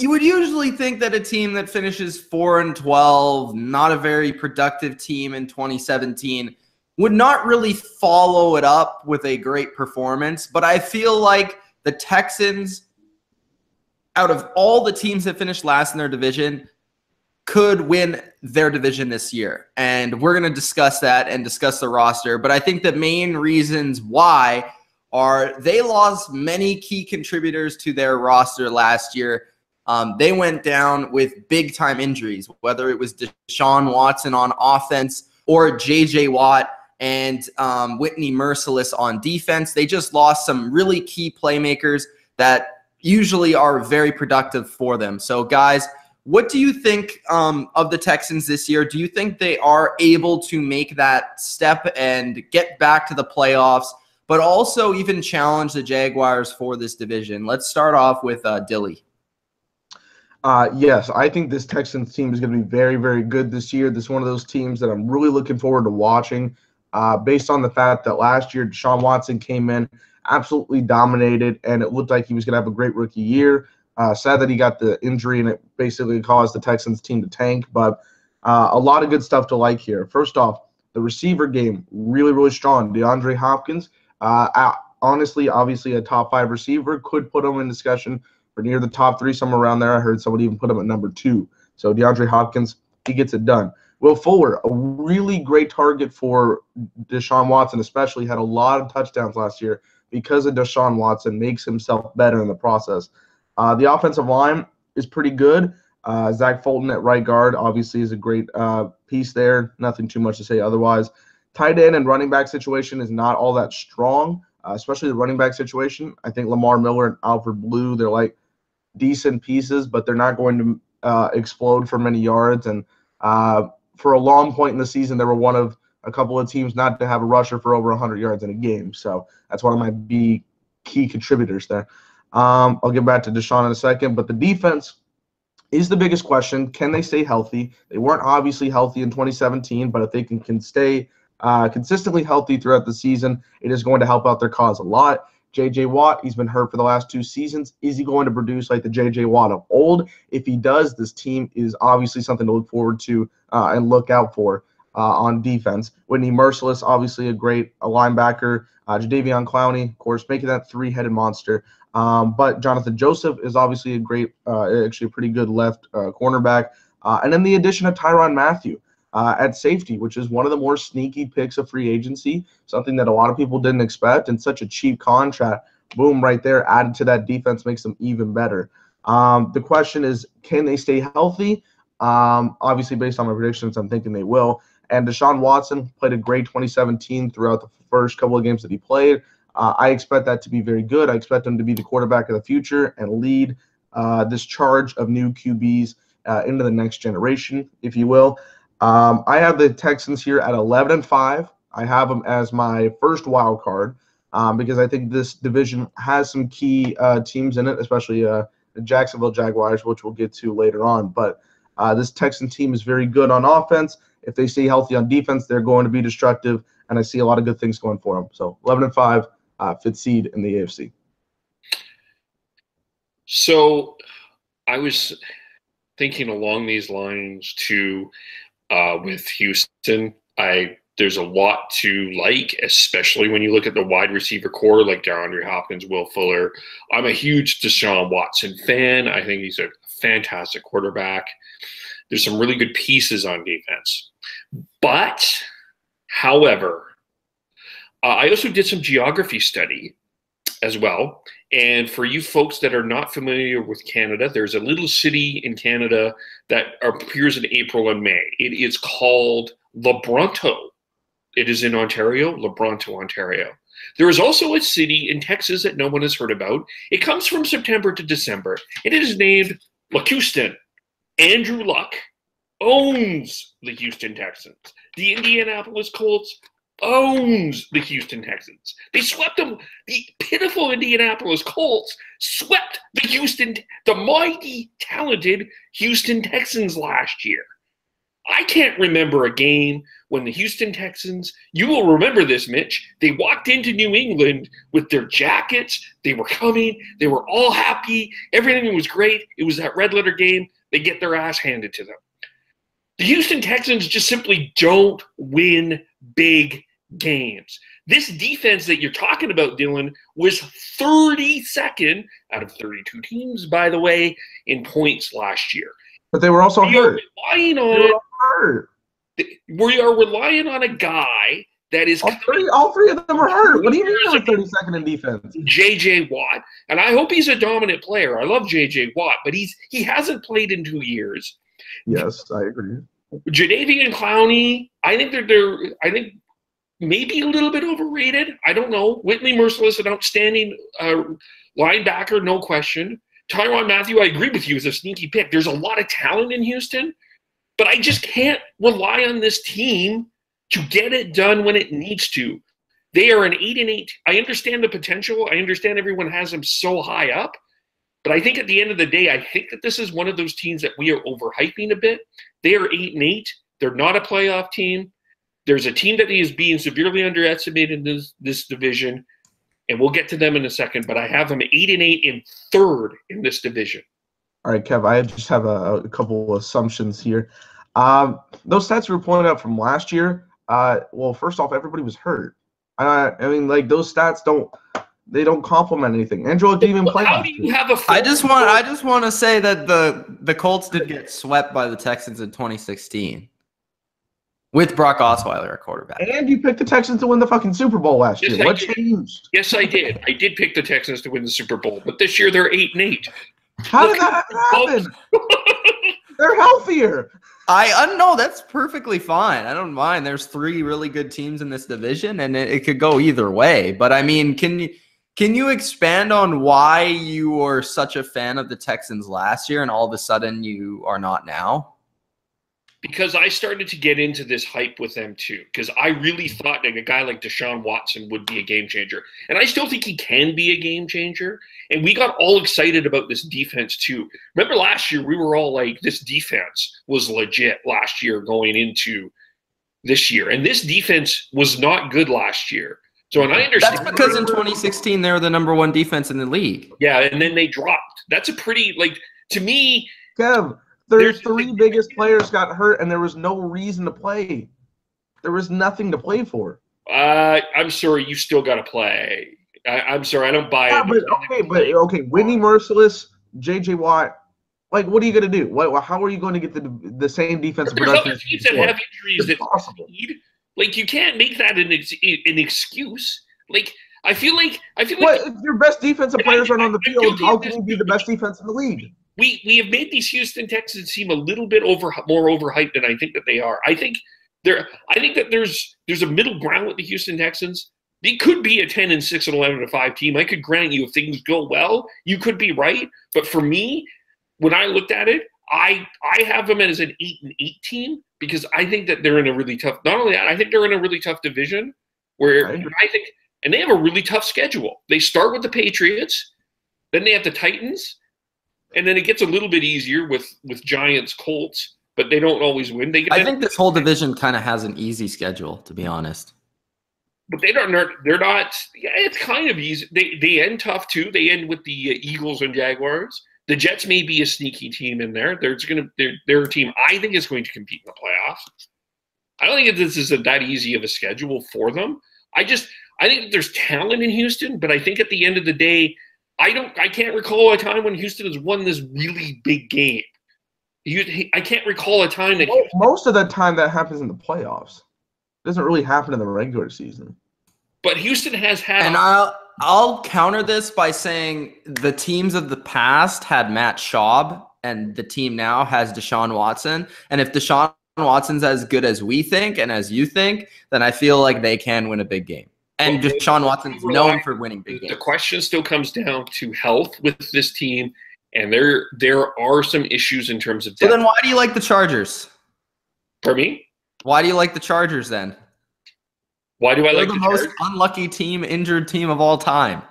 you would usually think that a team that finishes 4-12, not a very productive team in 2017, would not really follow it up with a great performance. But I feel like the Texans, out of all the teams that finished last in their division, could win their division this year. And we're going to discuss that and discuss the roster. But I think the main reasons why are they lost many key contributors to their roster last year. They went down with big-time injuries, whether it was Deshaun Watson on offense or J.J. Watt and Whitney Merciless on defense. They just lost some really key playmakers that usually are very productive for them. So, guys, what do you think of the Texans this year? Do you think they are able to make that step and get back to the playoffs, but also even challenge the Jaguars for this division? Let's start off with Dilly. Yes, I think this Texans team is going to be very, very good this year. This is one of those teams that I'm really looking forward to watching based on the fact that last year Deshaun Watson came in, absolutely dominated, and it looked like he was going to have a great rookie year. Sad that he got the injury, and it basically caused the Texans team to tank, but a lot of good stuff to like here. First off, the receiver game, really, really strong. DeAndre Hopkins, honestly, obviously a top 5 receiver, could put him in discussion for near the top 3, somewhere around there. I heard somebody even put him at number 2. So DeAndre Hopkins, he gets it done. Will Fuller, a really great target for Deshaun Watson, especially had a lot of touchdowns last year because of Deshaun Watson, makes himself better in the process. The offensive line is pretty good. Zach Fulton at right guard obviously is a great piece there. Nothing too much to say otherwise. Tight end and running back situation is not all that strong, especially the running back situation. I think Lamar Miller and Alfred Blue, they're like decent pieces, but they're not going to explode for many yards. And for a long point in the season, they were one of a couple of teams not to have a rusher for over 100 yards in a game. So that's one of my key contributors there. I'll get back to Deshaun in a second, but the defense is the biggest question. Can they stay healthy? They weren't obviously healthy in 2017, but if they can stay consistently healthy throughout the season, it is going to help out their cause a lot. J.J. Watt, he's been hurt for the last 2 seasons. Is he going to produce like the J.J. Watt of old? If he does, this team is obviously something to look forward to and look out for on defense. Whitney Merciless, obviously a great linebacker. Jadeveon Clowney, of course, making that 3-headed monster. But Jonathan Joseph is obviously a great, actually a pretty good left cornerback. And then the addition of Tyrann Mathieu at safety, which is one of the more sneaky picks of free agency, something that a lot of people didn't expect, and such a cheap contract. Boom, right there, added to that defense makes them even better. The question is, can they stay healthy? Obviously, based on my predictions, I'm thinking they will. And Deshaun Watson played a great 2017 throughout the first couple of games that he played. I expect that to be very good. I expect him to be the quarterback of the future and lead this charge of new QBs into the next generation, if you will. I have the Texans here at 11-5. I have them as my first wild card because I think this division has some key teams in it, especially the Jacksonville Jaguars, which we'll get to later on. But this Texan team is very good on offense. If they stay healthy on defense, they're going to be destructive, and I see a lot of good things going for them. So 11-5, 5th seed in the AFC. So I was thinking along these lines too with Houston. There's a lot to like, especially when you look at the wide receiver core like DeAndre Hopkins, Will Fuller. I'm a huge Deshaun Watson fan. I think he's a fantastic quarterback. There's some really good pieces on defense. But, however, I also did some geography study as well. And for you folks that are not familiar with Canada, there's a little city in Canada that appears in April and May. It is called Lebronto. It is in Ontario, Lebronto, Ontario. There is also a city in Texas that no one has heard about. It comes from September to December. It is named Houston. Andrew Luck owns the Houston Texans. The Indianapolis Colts owns the Houston Texans. They swept them. The pitiful Indianapolis Colts swept the mighty, talented Houston Texans last year. I can't remember a game when the Houston Texans, you will remember this, Mitch, they walked into New England with their jackets. They were coming. They were all happy. Everything was great. It was that red letter game. They get their ass handed to them. The Houston Texans just simply don't win big games. This defense that you're talking about, Dylan, was 32nd out of 32 teams, by the way, in points last year. But they were also hurt. We are relying on a guy that is all three of them are hurt. What do you mean they were 32nd in defense? J.J. Watt, and I hope he's a dominant player. I love J.J. Watt, but he hasn't played in 2 years. Yes, I agree. Jadeveon Clowney, I think maybe a little bit overrated. I don't know. Whitney Merciless, an outstanding linebacker, no question. Tyrann Mathieu, I agree with you, is a sneaky pick. There's a lot of talent in Houston, but I just can't rely on this team to get it done when it needs to. They are an 8-8. I understand the potential. I understand everyone has them so high up, but I think at the end of the day, I think that this is one of those teams that we are overhyping a bit. They are 8-8. They're not a playoff team. There's a team that is being severely underestimated in this division, and we'll get to them in a second, but I have them 8-8 in third in this division. All right, Kev, I just have a couple of assumptions here. Those stats we were pointing out from last year, well, first off, everybody was hurt. I mean, like, those stats don't complement anything. Andrew didn't even play. How do you have a I just want to say that the Colts did get swept by the Texans in 2016 with Brock Osweiler at quarterback. And you picked the Texans to win the fucking Super Bowl last year. What changed? Yes, I did. I did pick the Texans to win the Super Bowl, but this year they're 8-8. How did that happen? They're healthier. I know that's perfectly fine. I don't mind. There's 3 really good teams in this division, and it could go either way. But I mean, can you expand on why you were such a fan of the Texans last year, and all of a sudden you are not now? Because I started to get into this hype with them too. Because I really thought that a guy like Deshaun Watson would be a game changer. And I still think he can be a game changer. And we got all excited about this defense too. Remember last year, we were all like, this defense was legit last year going into this year. And this defense was not good last year. So, and I understand. That's because in 2016, they were the #1 defense in the league. Yeah, and then they dropped. That's a pretty, like, to me. Kev, their 3 biggest players got hurt, and there was no reason to play. There was nothing to play for. I'm sorry, you still got to play. I'm sorry, I don't buy it. But okay. Whitney Merciless, J.J. Watt. Like, what are you going to do? How are you going to get the same defensive production? There's other teams that have injuries that need. Like, you can't make that an excuse. Like, I feel like if your best defensive players aren't on the field, how can you be the best defense in the league? We have made these Houston Texans seem a little bit more overhyped than I think that they are. I think that there's a middle ground with the Houston Texans. They could be a 10-6 and 11-5 team. I could grant you if things go well, you could be right. But for me, when I looked at it, I have them as an 8-8 team because I think that they're in a really tough. Not only that, I think they're in a really tough division and they have a really tough schedule. They start with the Patriots, then they have the Titans, and then it gets a little bit easier with Giants, Colts, but they don't always win. I think this whole division kind of has an easy schedule, to be honest. But they're not. Yeah, it's kind of easy. They end tough too. They end with the Eagles and Jaguars. The Jets may be a sneaky team in there. They're a team I think is going to compete in the playoffs. I don't think this is that easy of a schedule for them. I think that there's talent in Houston, but I think at the end of the day, I can't recall a time when Houston has won this really big game. I can't recall a time that most of the time that happens in the playoffs. It doesn't really happen in the regular season. But Houston has had. And I'll counter this by saying the teams of the past had Matt Schaub, and the team now has Deshaun Watson. And if Deshaun Watson's as good as we think and as you think, then I feel like they can win a big game. And Deshaun Watson's known for winning big games. The question still comes down to health with this team, and there are some issues in terms of depth. So then why do you like the Chargers? For me? Why do you like the Chargers then? Why do I like the most unlucky team, injured team of all time?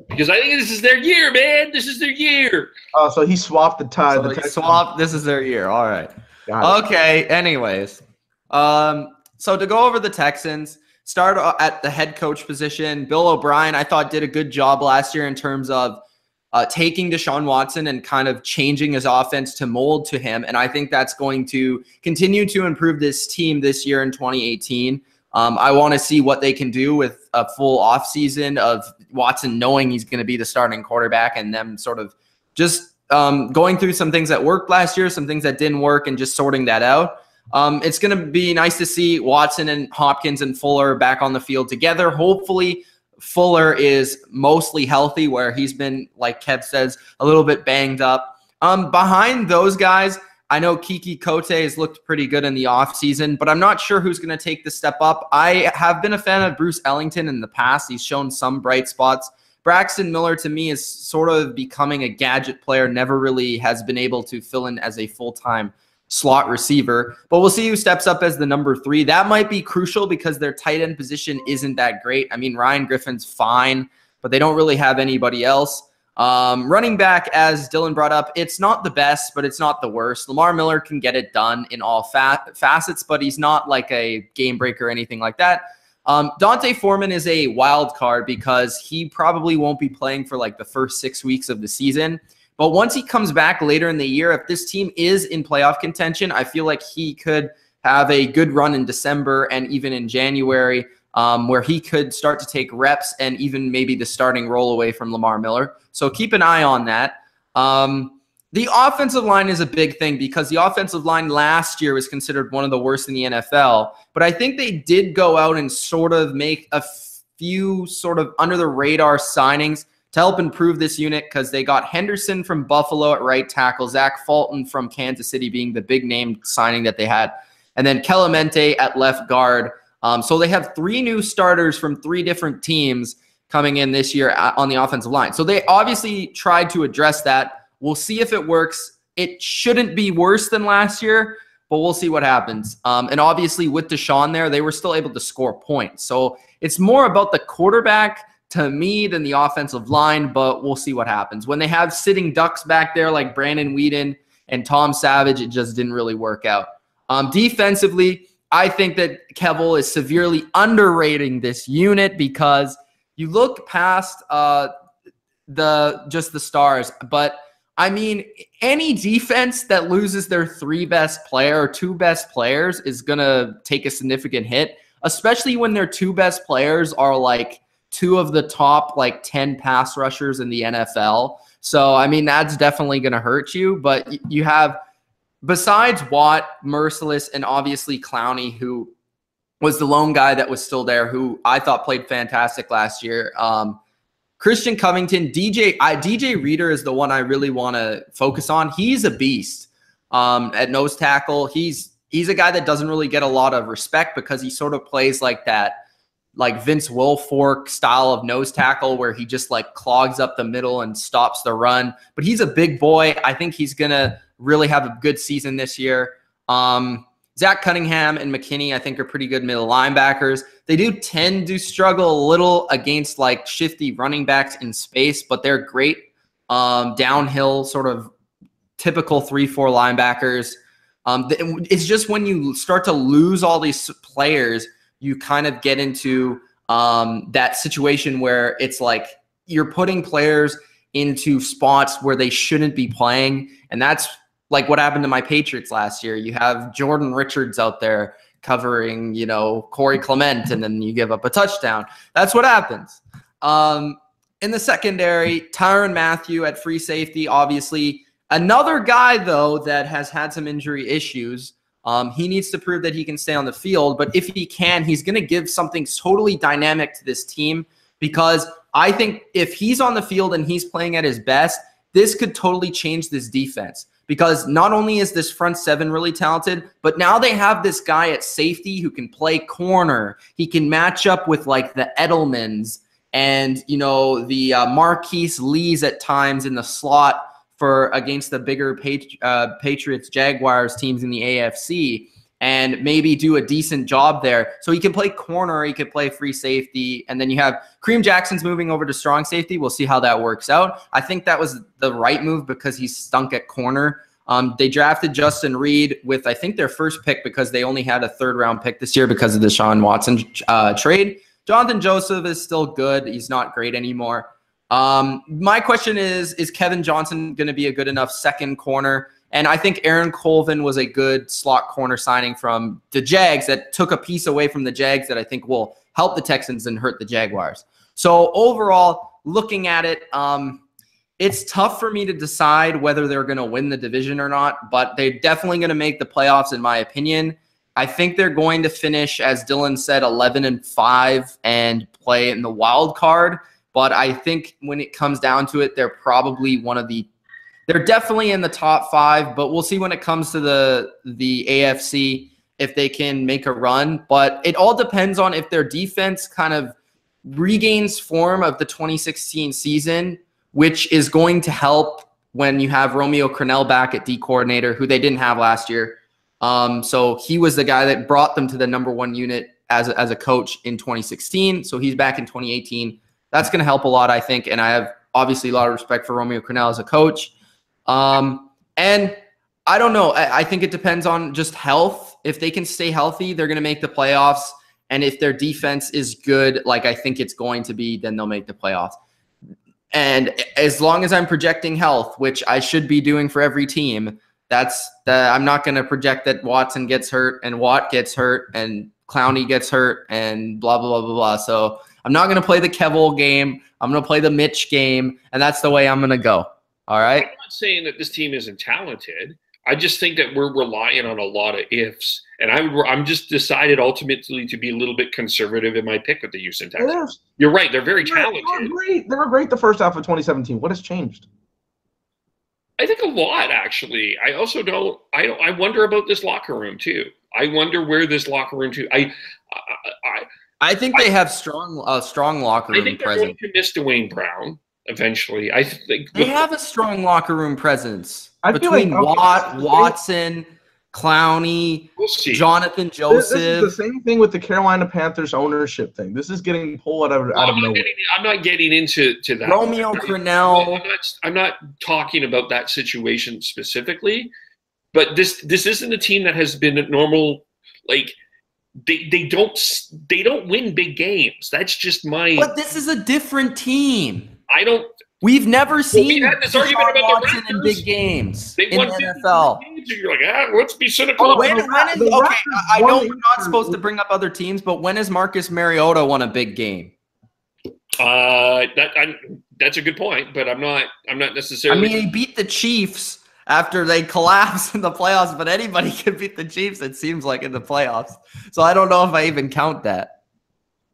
Because I think this is their year, man. This is their year. Oh, so he swapped the tie. So this is their year. All right. Okay. Anyways, So to go over the Texans, start at the head coach position. Bill O'Brien, I thought, did a good job last year in terms of taking Deshaun Watson and kind of changing his offense to mold to him. And I think that's going to continue to improve this team this year in 2018. I want to see what they can do with a full offseason of Watson knowing he's going to be the starting quarterback and them sort of just going through some things that worked last year, some things that didn't work, and just sorting that out. It's going to be nice to see Watson and Hopkins and Fuller back on the field together. Hopefully, Fuller is mostly healthy, where he's been, like Kev says, a little bit banged up. Behind those guys, I know Kiki Kote has looked pretty good in the offseason, but I'm not sure who's going to take the step up. I have been a fan of Bruce Ellington in the past. He's shown some bright spots. Braxton Miller, to me, is sort of becoming a gadget player, never really has been able to fill in as a full-time slot receiver. But we'll see who steps up as the number 3. That might be crucial because their tight end position isn't that great. I mean, Ryan Griffin's fine, but they don't really have anybody else. Running back, as Dylan brought up, it's not the best, but it's not the worst. Lamar Miller can get it done in all facets, but he's not like a game breaker or anything like that. Dante Foreman is a wild card because he probably won't be playing for like the first 6 weeks of the season. But once he comes back later in the year, if this team is in playoff contention, I feel like he could have a good run in December and even in January, where he could start to take reps and even maybe the starting role away from Lamar Miller. So keep an eye on that. The offensive line is a big thing because the offensive line last year was considered one of the worst in the NFL. But I think they did go out and sort of make a few sort of under-the-radar signings to help improve this unit, because they got Henderson from Buffalo at right tackle, Zach Fulton from Kansas City being the big name signing that they had, and then Clemente at left guard. So they have 3 new starters from 3 different teams coming in this year on the offensive line. So they obviously tried to address that. We'll see if it works. It shouldn't be worse than last year, but we'll see what happens. And obviously with Deshaun there, they were still able to score points. So it's more about the quarterback to me than the offensive line, but we'll see what happens. When they have sitting ducks back there like Brandon Weeden and Tom Savage, it just didn't really work out. Defensively, I think that Kevole is severely underrating this unit because you look past just the stars, but I mean, any defense that loses their 3 best player or 2 best players is going to take a significant hit, especially when their 2 best players are like 2 of the top like 10 pass rushers in the NFL. So, I mean, that's definitely going to hurt you. But you have, besides Watt, Merciless, and obviously Clowney, who was the lone guy that was still there, who I thought played fantastic last year. Christian Covington, DJ Reader is the one I really want to focus on. He's a beast at nose tackle. He's a guy that doesn't really get a lot of respect because he sort of plays like that, like Vince Wilfork style of nose tackle where he just like clogs up the middle and stops the run. But he's a big boy. I think he's going to really have a good season this year. Zach Cunningham and McKinney, I think, are pretty good middle linebackers. They do tend to struggle a little against like shifty running backs in space, but they're great downhill, sort of typical 3-4 linebackers. It's just when you start to lose all these players, you kind of get into that situation where it's like you're putting players into spots where they shouldn't be playing, and that's like what happened to my Patriots last year. You have Jordan Richards out there covering, you know, Corey Clement, and then you give up a touchdown. That's what happens. In the secondary, Tyrann Mathieu at free safety, obviously. Another guy, though, that has had some injury issues. He needs to prove that he can stay on the field, but if he can, he's going to give something totally dynamic to this team, because I think if he's on the field and he's playing at his best, this could totally change this defense. Because not only is this front 7 really talented, but now they have this guy at safety who can play corner. He can match up with like the Edelmans and, you know, the Marquise Lees at times in the slot for against the bigger Patriots, Jaguars teams in the AFC, and maybe do a decent job there. So he can play corner, he could play free safety, and then you have Kareem Jackson's moving over to strong safety. We'll see how that works out. I think that was the right move because he stunk at corner. They drafted Justin Reed with, I think, their first pick because they only had a third-round pick this year because of the Deshaun Watson trade. Jonathan Joseph is still good. He's not great anymore. My question is Kevin Johnson going to be a good enough second corner? And I think Aaron Colvin was a good slot corner signing from the Jags that took a piece away from the Jags that I think will help the Texans and hurt the Jaguars. So overall, looking at it, it's tough for me to decide whether they're going to win the division or not, but they're definitely going to make the playoffs, in my opinion. I think they're going to finish, as Dylan said, 11-5 and play in the wild card. But I think when it comes down to it, they're probably they're definitely in the top 5, but we'll see when it comes to the AFC if they can make a run. But it all depends on if their defense kind of regains form of the 2016 season, which is going to help when you have Romeo Crennel back at D coordinator, who they didn't have last year. So he was the guy that brought them to the #1 unit as a coach in 2016. So he's back in 2018. That's going to help a lot, I think. And I have obviously a lot of respect for Romeo Crennel as a coach. And I don't know. I think it depends on just health. If they can stay healthy, they're going to make the playoffs. And if their defense is good, like I think it's going to be, then they'll make the playoffs. And as long as I'm projecting health, which I should be doing for every team, I'm not going to project that Watson gets hurt and Watt gets hurt and Clowney gets hurt and blah, blah, blah, blah, blah. So I'm not going to play the Kevole game. I'm going to play the Mitch game, and that's the way I'm going to go. All right? I'm not saying that this team isn't talented. I just think that we're relying on a lot of ifs, and I'm just decided ultimately to be a little bit conservative in my pick with the Houston Texans. You're right; they're very talented. They were great the first half of 2017. What has changed? I think a lot, actually. I also don't. I wonder about this locker room too. I wonder where this locker room too. I think they have strong locker room I think they're presence. going to miss Dwayne Brown eventually. I think They have a strong locker room presence I feel between like- Watt, Watson, Clowney, We'll see. Jonathan This Joseph. is the same thing with the Carolina Panthers ownership thing. This is getting pulled out of nowhere. I'm not getting into that. Romeo Crennel. I'm not talking about that situation specifically, but this isn't a team that has been normal. Like they don't win big games. That's just my. But this is a different team. I don't. We've never seen we had this argument Deshaun about the Watson in Raptors. big games They in won the 50 NFL. games, and you're like, let's be cynical. When is, The okay, Raptors I know won we're not supposed to bring up other teams, but when has Marcus Mariota won a big game? That's a good point, but I'm not I necessarily. mean, he beat the Chiefs after they collapsed in the playoffs, but anybody can beat the Chiefs, it seems like, in the playoffs. So I don't know if I even count that.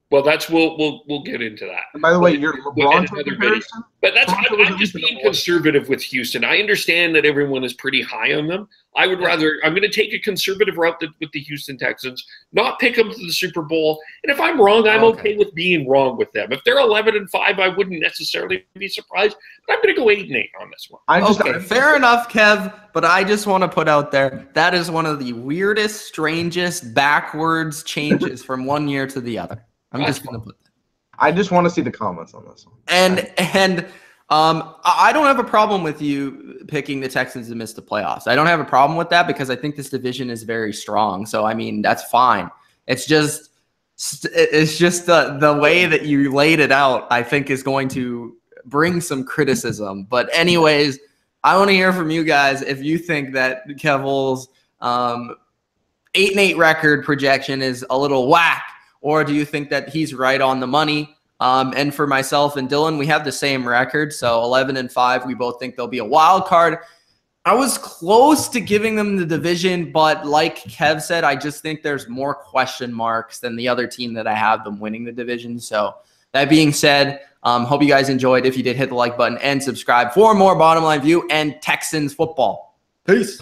Well, we'll get into that. And by the way, your We'll LeBron get another comparison. But Toronto was I'm just a being bit conservative with Houston. I understand that everyone is pretty high on them. I'm going to take a conservative route with the Houston Texans, not pick them to the Super Bowl. And if I'm wrong, I'm okay with being wrong with them. If they're 11-5, I wouldn't necessarily be surprised. But I'm going to go 8-8 on this one. Fair enough, Kev. But I just want to put out there that is one of the weirdest, strangest, backwards changes from one year to the other. I'm just going to put that. I just want to see the comments on this one. And I don't have a problem with you picking the Texans to miss the playoffs. I don't have a problem with that because I think this division is very strong. So, I mean, that's fine. It's just the way that you laid it out, I think, is going to bring some criticism. But anyways, I want to hear from you guys if you think that Kevole's 8-8 record projection is a little whack, or do you think that he's right on the money? And for myself and Dylan, we have the same record. So 11-5, we both think they'll be a wild card. I was close to giving them the division, but like Kev said, I just think there's more question marks than the other team that I have them winning the division. So that being said, hope you guys enjoyed. If you did, hit the like button and subscribe for more Bottom Line View and Texans football. Peace.